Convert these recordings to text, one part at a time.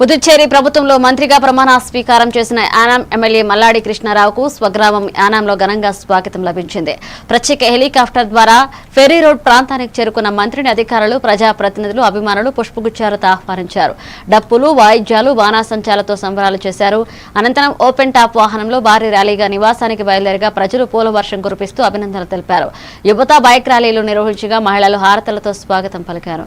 పుదుచ్చేరి ప్రభుత్వంలో మంత్రిగా ప్రమాణ స్వీకారం చేసిన యానాం ఎమ్మెల్యే మల్లాడి కృష్ణారావుకు స్వగ్రామం యానాంలో ఘనంగా స్వాగతం లభించింది. ప్రత్యేక హెలికాప్టర్ ద్వారా ఫెర్రీ రోడ్ ప్రాంతానికి చేరుకున్న మంత్రిని అధికారులు, ప్రజాప్రతినిధులు, అభిమానులు పుష్పగుచ్చాలతో ఆహ్వానించారు. డప్పులు, వాయిద్యాలు, బాణాసంచాలతో సంబరాలు చేశారు. అనంతరం ఓపెన్ టాప్ వాహనంలో భారీ ర్యాలీగా నివాసానికి బయలుదేరగా ప్రజలు పూల వర్షం కురిపిస్తూ అభినందనలు తెలిపారు. యువత బైక్ ర్యాలీలు నిర్వహించగా మహిళలు హారతలతో స్వాగతం పలికారు.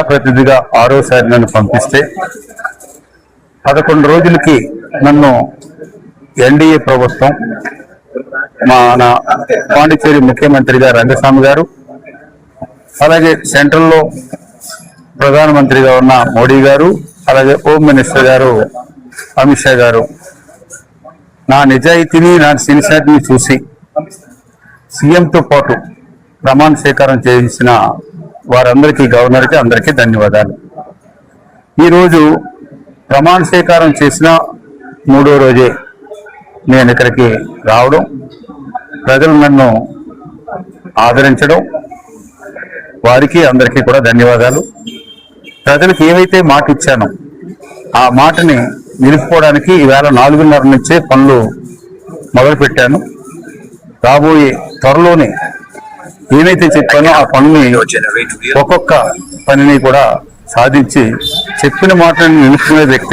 ప్రతినిధిగా 6వసారి నన్ను పంపిస్తే 11 రోజులకి నన్ను ఎన్డీఏ ప్రభుత్వం మన పాండిచేరి ముఖ్యమంత్రిగా రంగస్వామి గారు, అలాగే సెంట్రల్లో ప్రధానమంత్రిగా ఉన్న మోడీ గారు, అలాగే హోమ్ మినిస్టర్ గారు అమిత్ షా గారు నా నిజాయితీని, నా సిన్సియారిటీని చూసి సీఎంతో పాటు ప్రమాణ స్వీకారం చేయించిన వారందరికీ, గవర్నర్కి అందరికీ ధన్యవాదాలు. ఈరోజు ప్రమాణ స్వీకారం చేసిన 3వ రోజే నేను ఇక్కడికి రావడం, ప్రజలు నన్ను ఆదరించడం, వారికి అందరికీ కూడా ధన్యవాదాలు. ప్రజలకు ఏవైతే మాట ఇచ్చానో ఆ మాటని నిలుపుకోవడానికి ఈవేళ 4:30 నుంచే పనులు మొదలుపెట్టాను. రాబోయే త్వరలోనే ఏమైతే చెప్పానో ఆ పనుని, ఒక్కొక్క పనిని కూడా సాధించి చెప్పిన మాటని నిలుపుకునే వ్యక్తి